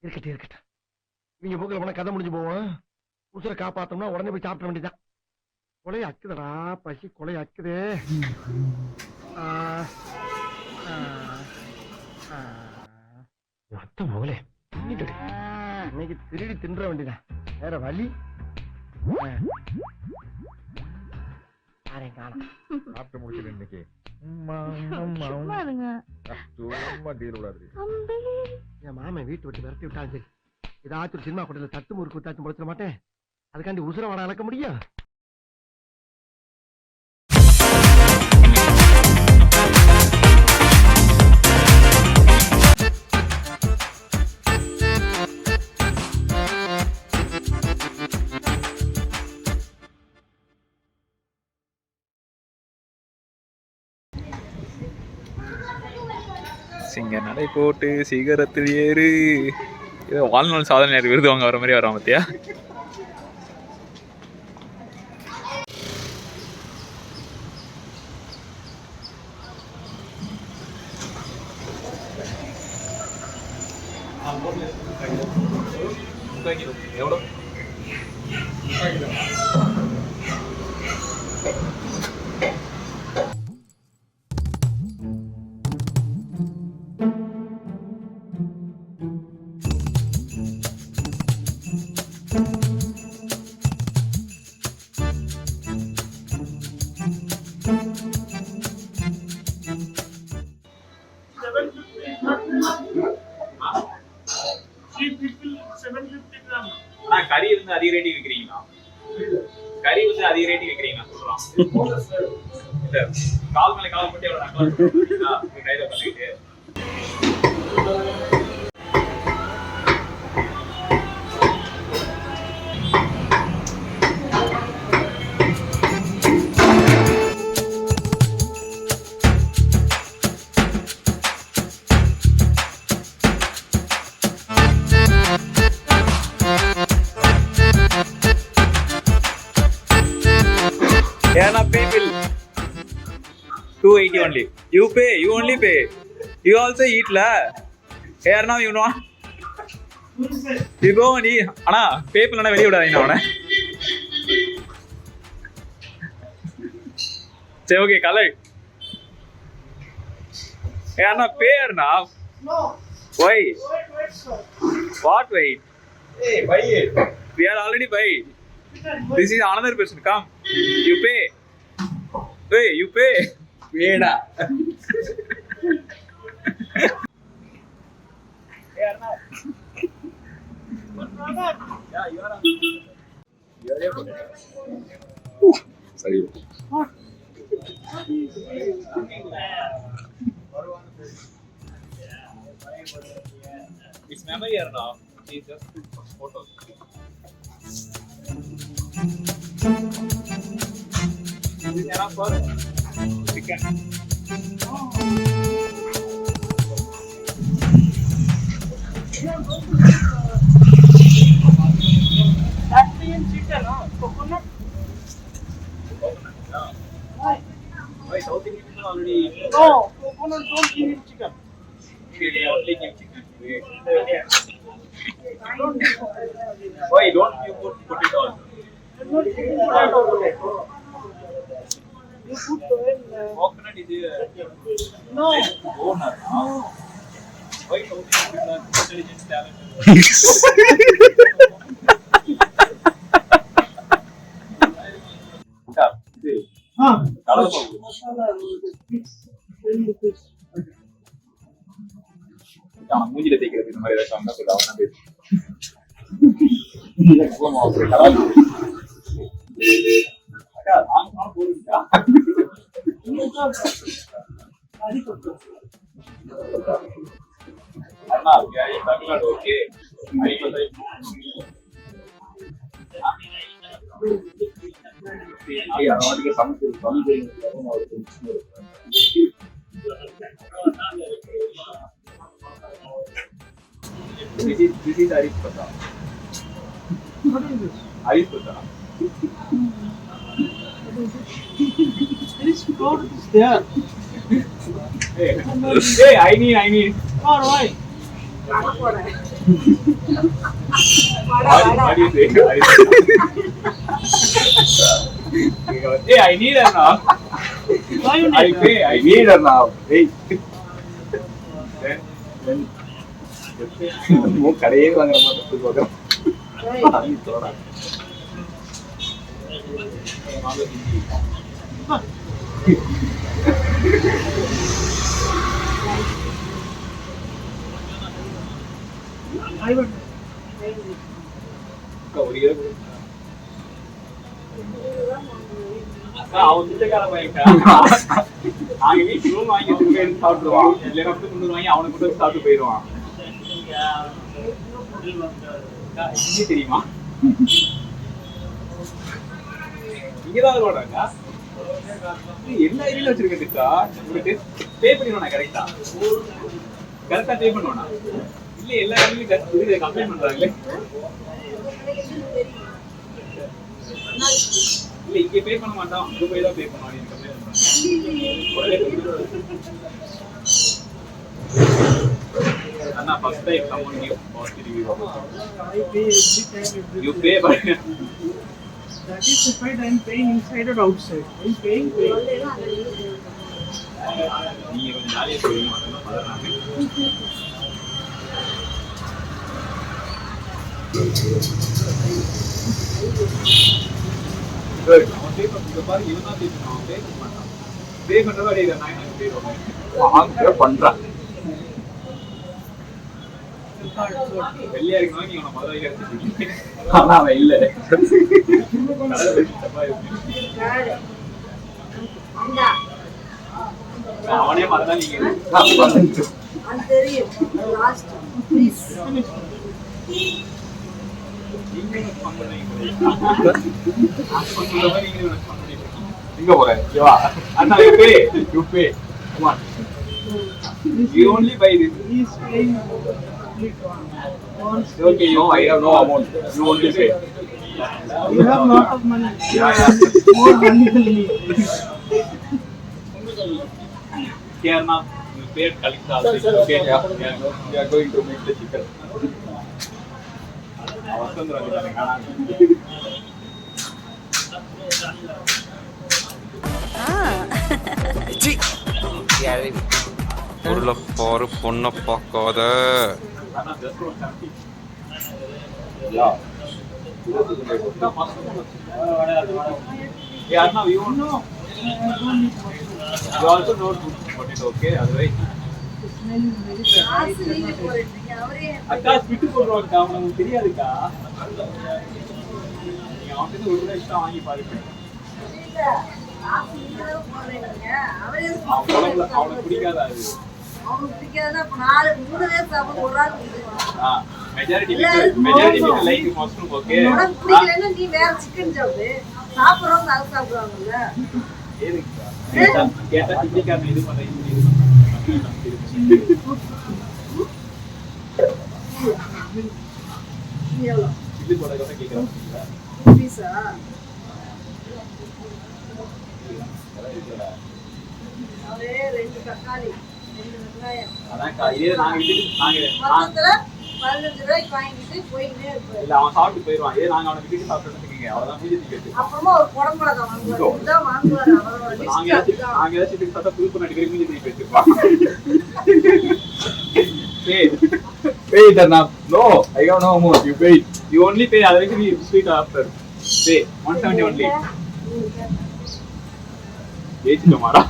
இருக்கட்டும் இருக்கட்டும். இவங்க போக்குல போனா கதை முடிஞ்சு போவோம். உசுரை காப்பாத்தோம்னா உடனே போய் சாப்பிட வேண்டியதான். கொலை அக்குதடா, பசி கொலை அக்குதே. அத்த மகளே, இன்னைக்கு திருடி தின்ற வேண்டியதான். வேற வழி சாப்பிட்டு முடிச்சிட்டு இன்னைக்கு என் மாமன் வீட்டு விட்டு விரட்டி விட்டாலும் சரி, ஏதாச்சும் ஒரு சினிமா கூட்டத்தில் தட்டு முறுக்கு விட்டாச்சும் முளைச்சிட மாட்டேன். அதுக்காண்டி உசுர வாட அளக்க முடியும்? சிங்க நடை போட்டு சிகரத்தில் ஏறு. வாழ்நாள் சாதனை விருது வாங்க வர மாதிரி வரான் பத்தியா? எவ்வளோ கறி வந்து அதிக ரேட்டிங் விற்கிறீங்களா? கறி வந்து அதிக ரேட்டிங் விற்கிறீங்களா சொல்றோம். இல்ல கால் மேல கால் போட்டு எவ்வளவு நக்கலா கையில பண்ணிட்டு Anna people 280 only. You pay, you only pay. You also eat la. Here now you know. You go and eat. Anna, pay பண்ணா வெளிய விடாதீங்க அவனை. சரி okay colour. Hey Anna, pay now. No. Why? What wait? Hey, buy it. We are already buy. This is another person. Come. You pay. Hey, you pay. Payda. Hey, Arnav. Good brother. Yeah, you are. You are a sorry. What? It's memory here now. It's just photos. This is enough for chicken. That means chicken, huh? Coconut? Coconut, yeah. Why? Why South Indian people already eat? No, coconut don't give chicken. They only give chicken. Why don't you put it all? You put coconut is no owner. Why South Indian people are intelligent, talented? மூஞ்சில தேய்க்கிறது இந்த மாதிரி ஏதாவது சொன்னா சொல்ல அவனா பேசு. This is Arish Pata. What is this? Arish Pata. Arish Pata is there. Hey, I need. All right. What do you say? Hey, I need her now. I pay. I need her now. Hey. Then. वो कड़े वांग रहा तो बोलो. अभी थोड़ा. I would. Korea. அவனுக்காக பைக்கா நாங்க வீட்டுக்கு ரூம் வாங்கி திரும்ப சாப்பிடுவான் இல்லைன்னா முன்னூறு வாங்கி அவனுக்கு மட்டும் சாப்பிட்டு போயிடுவான் இங்கே தெரியுமா இங்கதான் போடுறாங்க எல்லா ஏரியாலும் வச்சிருக்கா உங்களுக்கு பே பண்ணிடுவானா கரெக்டா கரெக்டா பே பண்ணுவானா இல்ல எல்லா ஏரியாலும் கம்ப்ளைண்ட் பண்றாங்களே இல்ல இங்க பே பண்ண மாட்டான் அங்க போய் தான் பே பண்ணுவான் எனக்கு அண்ணா first time someone new positive review you pay but that is if I am paying inside or outside. I am paying. நீங்க கொஞ்சம் ஜாலியா போறீங்க மட்டும் பதறாங்க Good. அவன் பே பண்ணுறது பாரு இவன் தான் பே பண்ணுவான் பே பண்ண மாட்டான் பே பண்ணுறதா அடிக்கிற நான் எனக்கு பே பண்ணுவேன் அவன் பே பண்ணுறான் வெள்ளையா இருக்கணும் நீ அவனை முதல்ல எடுத்துட்டு ஆனா அவன் இல்லை அவனே மறந்தான் நீங்க எங்க போற அண்ணா you pay come on you only buy this He's paying. okay no I have no amount you only pay You have lot of money. yeah More money than me. here now you paid Kalika okay yeah we are going to make the chicken அவசரம் வந்துட்டானே காணாம பொருளை பாரு பொண்ணை பார்க்காத அண்ணா just for 70 yeah yeah Arnav you know you also know what is okay otherwise அக்கா split போடுவாங்க அவனுக்கு தெரியாதுக்கா நீங்க அவன்கிட்ட ஒரு ரூபாய் எக்ஸ்ட்ரா வாங்கி பாருங்க அவனுக்கு பிடிக்காதா அது மெஜாரிட்டி லைக் மஷ்ரூம் ஓகே நீ வேற சிக்கன் சாப்பிடு சாப்பிடுறவங்க அது சாப்பிடுவாங்கல்ல கேட்டா சிக்கன் இது பண்றேன் இது போட கூட கேக்குறாங்க பீஸா அவரே ரெண்டு தக்காளி ரெண்டு வெங்காயம் அதான் இதே நாங்க மொத்தத்துல 15 ரூபாய்க்கு வாங்கிட்டு போயிட்டே இருப்பாரு இல்ல அவன் சாப்பிட்டு போயிடுவான் இதே நாங்க அவனை விட்டுட்டு சாப்பிட்டு இருக்கீங்க அவ்வளவுதான் மீதி கேட்டு அப்புறமா ஒரு குடம்புளகா வாங்குவாரு இதுதான் வாங்குவாரு அவரோட நாங்க லிஸ்ட் ஏதாச்சும் பார்த்தா புது பண்ணி அடிக்கிற மீதி திருப்பி வச்சிருப்பான் pay it now no I don't know more you pay you only pay otherwise we sweet after pay 170 only ஏச்சிட்டு மாடா